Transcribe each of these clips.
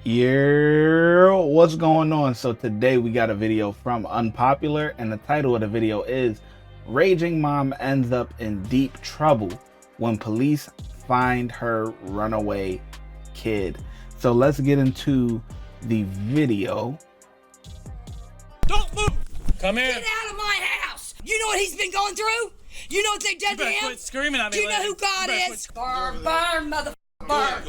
Yeah, what's going on? So today we got a video from Unpopular, and the title of the video is Raging Mom Ends Up in Deep Trouble When Police Find Her Runaway Kid. So let's get into the video. Don't move! Come here! Get out of my house! You know what he's been going through? You know what they did to him? Quit screaming at me. Do you know who God is? Burn, burn, motherfucker, burn.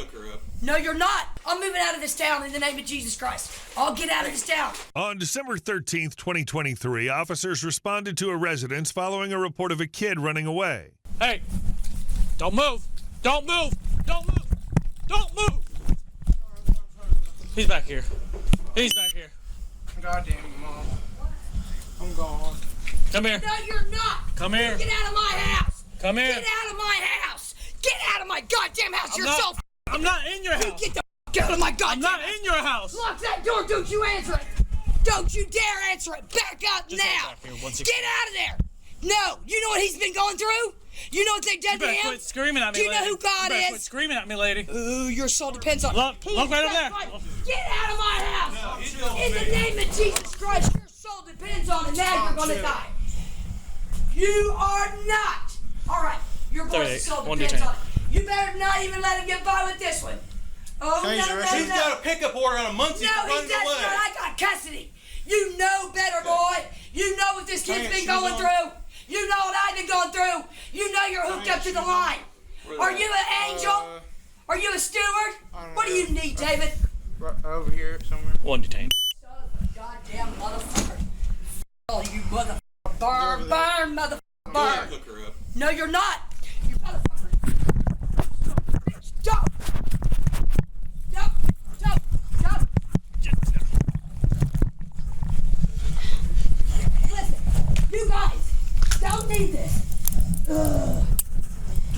No, you're not. I'm moving out of this town in the name of Jesus Christ. I'll get out of this town. On December 13th, 2023, officers responded to a residence following a report of a kid running away. Hey! Don't move! Don't move! Don't move! Don't move! He's back here. He's back here. God damn it, Mom. I'm gone. Come here. No, you're not. Come here. Get out of my house. Come here. Get out of my house. Get out of my goddamn house. I'm not in your house. Get the out of my goddamn I'm not house. in your house. Lock that door. Don't you answer it. Don't you dare answer it. Back out Just now. back here, 160. Get out of there. No. You know what he's been going through? You know what they did You to better him? quit screaming at me, Do you know lady. who God Quit is? screaming at me, lady. Ooh, your soul depends on Look right over there. Get out of my house. In the name of Jesus Christ, your soul depends on it. Now you're going to die. You are not. All right, your boy's soul depends on it. You better not even let him get by with this one. Oh, no. She's got a pickup order on a Muncie No, for he running does away. not. I got custody. You know better, boy. You know what this kid's been going through. You know what I've been going through. You know you're hooked up to the line. Are you an angel? Are you a steward? What do you need, David? Right over here somewhere. One detained. Son of a goddamn motherfucker. Oh, you motherfucker. Burn, burn, motherfucker, burn. Hook her up. No, you're not. You motherfucker. Stop. Stop. Stop. Stop. Listen, you guys don't need this. Ugh.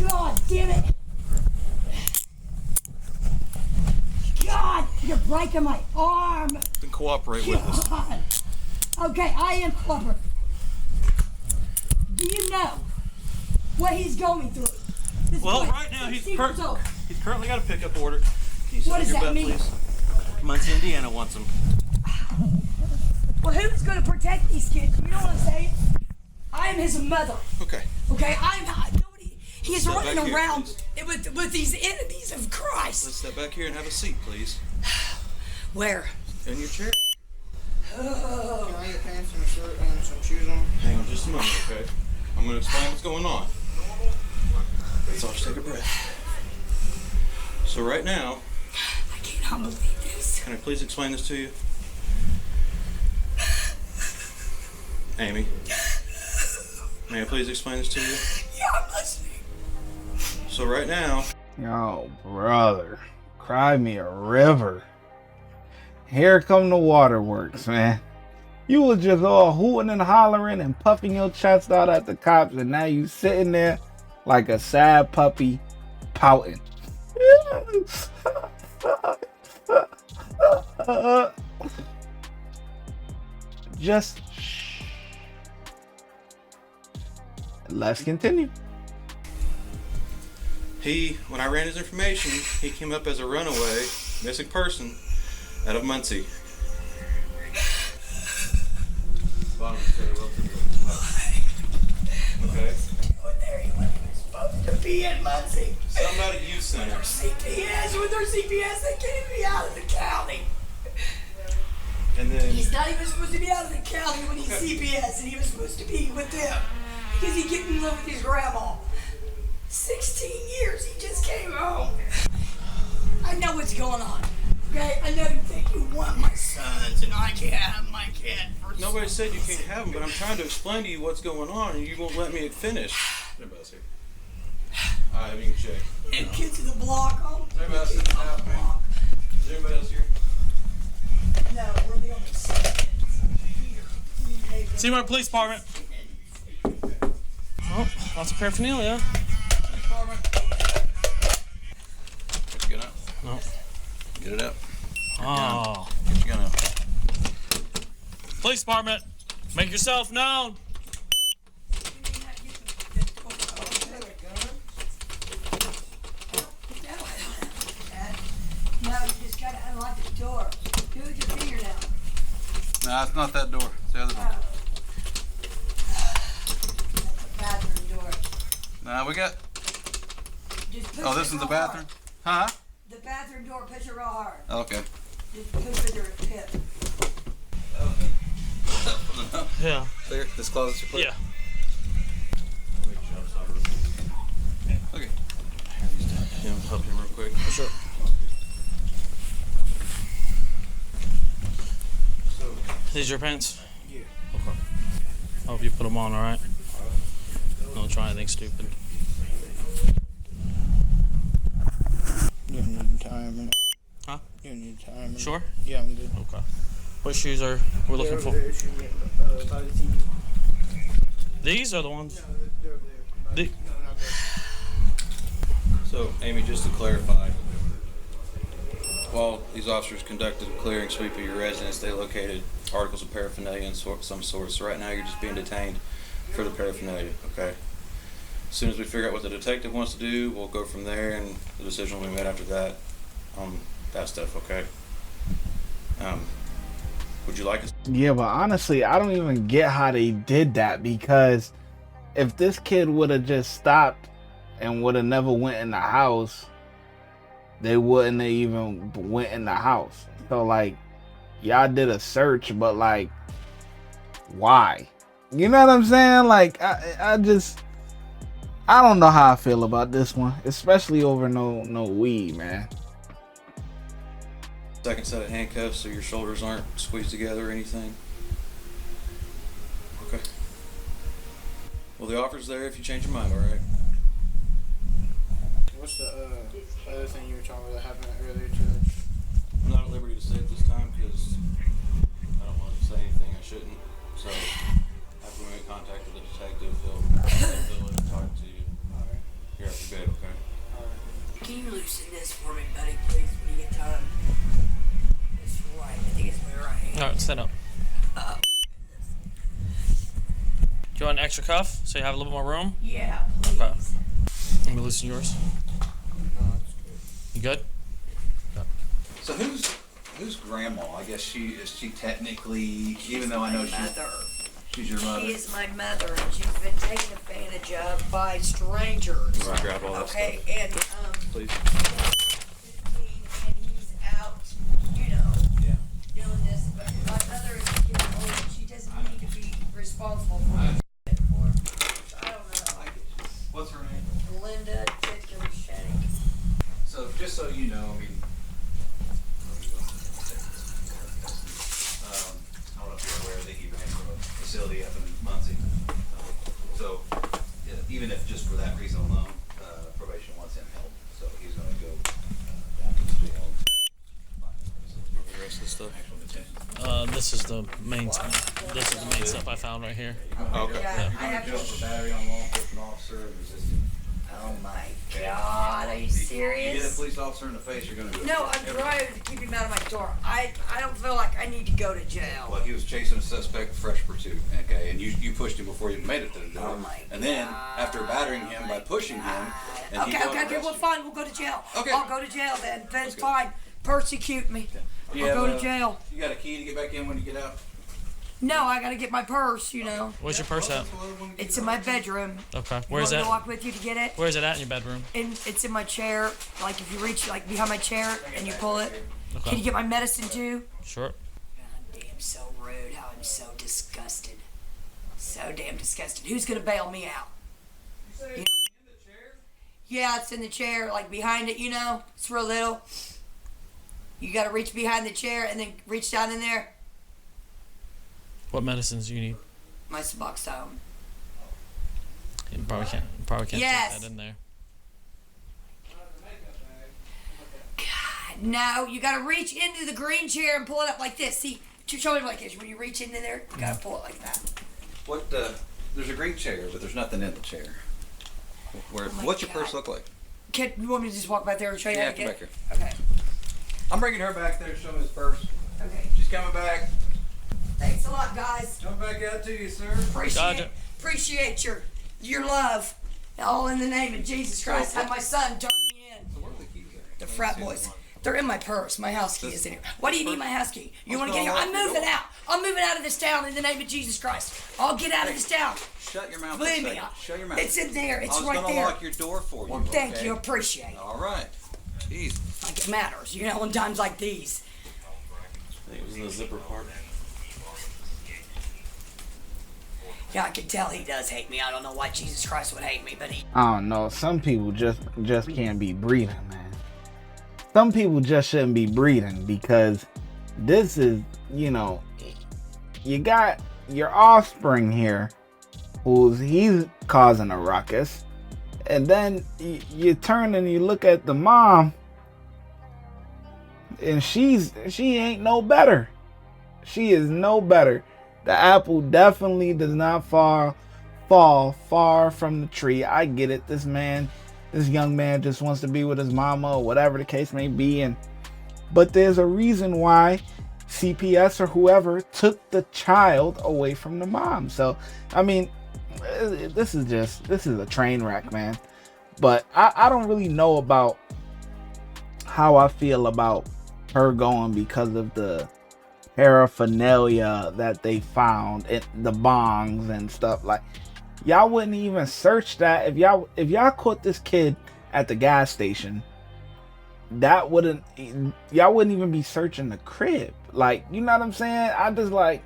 God damn it. God, you're breaking my arm. Then cooperate with us. God. Okay, I am clever. Do you know what he's going through? This Well, boy, right now 16 years old. he's currently got a pickup order. Can you sit What on does your that butt, mean? please? Muncie, Indiana wants him. Well, who's going to protect these kids? You know what I'm saying? I am his mother. Okay. Okay, nobody. He's Step running back here, around please. with these enemies of Christ. Let's step back here and have a seat, please. Where? In your chair. Oh. Can I get pants and a shirt and some shoes on? Hang on just a moment, okay? I'm going to explain what's going on. Let's all just take a breath. So right now, I cannot believe this. can I please explain this to you? Amy, may I please explain this to you? Yeah, I'm listening. So right now, Oh, brother, cry me a river. Here come the waterworks, man. You was just all hooting and hollering and puffing your chest out at the cops, and now you sitting there like a sad puppy pouting. Just shh. Let's continue. when I ran his information, he came up as a runaway, missing person out of Muncie. Okay. He wasn't supposed to be in Muncie. Somebody youth center. CPS, with their CPS, they can't even be out of the county. And then He's not even supposed to be out of the county when he's CPS, and he was supposed to be with them because he couldn't live with his grandma. 16 years, he just came home. I know what's going on. Okay, I know you think you want my sons, and I can't have my kid. nobody said you can't have them, but I'm trying to explain to you what's going on, and you won't let me finish. Everybody's here. All right, you can check. And kids in the block. Oh, Everybody kids sit on down, the man. block. Is everybody else here? No, we're the only kids. Here. Seymour Police Department. Oh, lots of paraphernalia. Get up. No. Get it up. Oh. Get your gun up. Police Department, make yourself known. No, you just gotta unlock the door. door. Do it with your finger now. Nah, it's not that door. It's the other door. That's the bathroom door. Nah, we got. Just push Oh, it this is real the bathroom? hard. Huh? The bathroom door, push it real hard. Okay. Just push with your hip. Yeah. Clear? This closet's clear? Yeah. Okay. Help him real quick. Sure. These your pants? Yeah. Okay. I hope you put them on, all right? Don't try anything stupid. You need time. Huh? You need time. Sure? Yeah, I'm good. Okay. What shoes are we looking for? By the TV. These are the ones? They're there. The- No, not there. So, Amy, just to clarify, while these officers conducted a clearing sweep of your residence, they located articles of paraphernalia and some sort. So right now you're just being detained for the paraphernalia, okay? As soon as we figure out what the detective wants to do, we'll go from there, and the decision will be made after that on that stuff, okay? Would you like us? Yeah, but honestly, I don't even get how they did that, because if this kid would have just stopped and would have never went in the house, they wouldn't have even went in the house. So like, y'all did a search, but like, why? You know what I'm saying? Like, I don't know how I feel about this one, especially over no weed, man. Second set of handcuffs so your shoulders aren't squeezed together or anything. Okay. Well, the offer's there if you change your mind, alright? What's the other thing you were talking about that happened earlier today? I'm not at liberty to say it this time because I don't want to say anything I shouldn't. So, after we make contact with the detective, he'll talk to you Alright. here after bed, okay? Alright. Can you loosen this for me, buddy, please, when you get time? It's right. I think it's my right hand. All right, stand up. Do you want an extra cuff so you have a little more room? Yeah, please. Okay. Let me loosen yours. No, it's good. You good? So who's grandma? I guess she technically, even though I know she's your mother. She is my mother, and she's been taken advantage of by strangers. You want to grab all that Okay, stuff? and Please. 15, and he's out, Yeah. doing this. But my mother is getting old. She doesn't need to be responsible for her anymore. So I don't know. What's her name? Linda Shank. So just so you know, I mean, I don't know if you're aware that he ran from a facility up in Muncie. So even if just for that reason alone, probation wants him help. So he's going to go down to the jail. The rest of the stuff. Actual detention. This is the main stuff. This is the main stuff I found right here. Okay. Yeah, I You're have going to jail to. for battery on law enforcement officer and resisting. Oh my God, are you You hit a serious? police officer in the face, you're going to go. No, I'm trying to keep him out of my door. I don't feel like I need to go to jail. Well, he was chasing a suspect with fresh pursuit, okay, and you pushed him before he even made it to the door. Oh my and then, God. after battering him by pushing him, and he Okay, got well, arrested. fine, we'll go to jail. Okay. I'll go to jail then. That's Okay. fine. Persecute me. You I'll have go to a- jail. You got a key to get back in when you get out? No, I gotta get my purse, Where's your purse at? It's in my bedroom. Okay. You Where's want me to that? walk with you to get it? Where's it at in your bedroom? And it's in my chair. Like if you reach like behind my chair and you pull it. Can you Okay. get my medicine too? Sure. God damn, so rude. How I'm so disgusted. So damn disgusted. Who's gonna bail me out? You know? Yeah, it's in the chair, like behind it, It's real little. You gotta reach behind the chair and then reach down in there. What medicines do you need? My Suboxone. You probably can't Yes. put that in there. God, no, you gotta reach into the green chair and pull it up like this. See, show me like this. When you reach into there, you gotta pull it like that. What, there's a green chair, but there's nothing in the chair. my What's your God. purse look like? You want me to just walk back there and show you how Yeah, to come get back it? here. Okay. I'm bringing her back there to show me his purse. Okay. She's coming back. Thanks a lot, guys. Coming back out to you, sir. Appreciate your love. All in the name of Jesus Christ. Have my son turn me in. So where are the keys at? The frat boys. They're in my purse. My house key is in here. Why do you need my house key? You want to get here? going I'm on? moving out. I'm moving out of this town in the name of Jesus Christ. I'll get out of this town. Shut your mouth. Believe for a me, second. Shut your mouth. it's in there. It's I was right gonna there. lock your door for you. Well, thank okay? you. Appreciate it. All right. Jeez. Like it matters, you know, in times like these. I think it was in the zipper part. Yeah, I can tell he does hate me. I don't know why Jesus Christ would hate me, but he... I don't know. Some people just can't be breathing, man. Some people just shouldn't be breathing, because this is, you know, you got your offspring here he's causing a ruckus, and then you turn and you look at the mom, and she ain't no better. She is no better. The apple definitely does not fall far from the tree. I get it. This young man just wants to be with his mama, or whatever the case may be, but there's a reason why CPS or whoever took the child away from the mom. So, I mean, this is a train wreck, man. But I don't really know about how I feel about her going because of the paraphernalia that they found, the bongs and stuff. Like, y'all wouldn't even search that. If y'all caught this kid at the gas station, y'all wouldn't even be searching the crib. Like, you know what I'm saying? I just, like,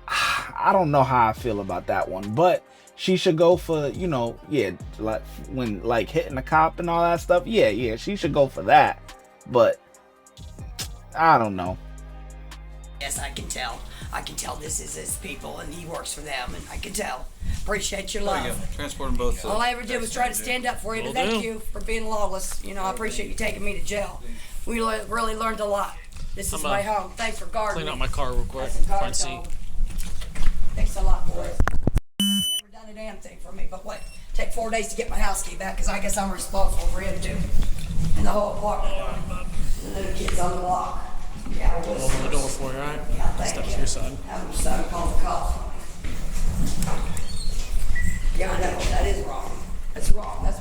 I don't know how I feel about that one, but she should go for, you know, yeah, like when like hitting the cop and all that stuff. Yeah, she should go for that. But I don't know. Yes, I can tell. I can tell this is his people, and he works for them, and I can tell. Appreciate your There you love. go. Transport them both. All I ever did was try to stand up for you, but thank you for being lawless. You know, I appreciate you taking me to jail. We really learned a lot. This is my home. Thanks for guarding Clean out me. my car real quick. That's a guard Front seat. dog. Thanks a lot, boys. You've never done a damn thing for me, but what? Take 4 days to get my house key back, because I guess I'm responsible for him too. And the whole apartment. The little kids on the block. Yeah, I was. Open the door for you, alright? Yeah, thank Step you. to your side. Have your son call the cops on me. Yeah, I know, that is wrong. That's wrong. That's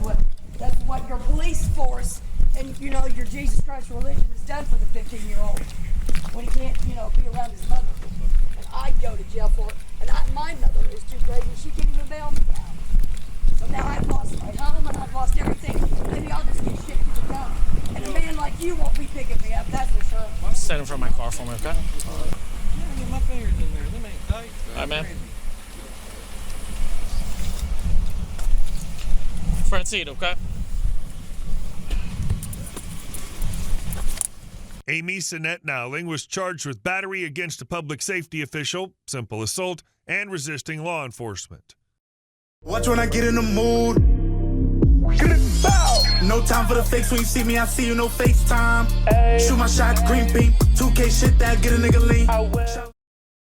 what your police force and, you know, your Jesus Christ religion has done for the 15-year-old when he can't, you know, be around his mother. And I'd go to jail for it. And my mother is too crazy, she can't even bail me out. So now I've lost my home and I've lost everything. Maybe I'll just get shit to the county. And a man like you won't be picking me up, that's for sure. Stand in front of my car for me, okay? Get my fingers in there. Them ain't tight. Alright, man. Front seat, okay? Amy Sinette Nowling was charged with battery against a public safety official, simple assault, and resisting law enforcement. Watch when I get in the mood. No time for the fakes. When you see me, I see you, no FaceTime. Shoot my shot, green beam. 2K shit that get a nigga lean.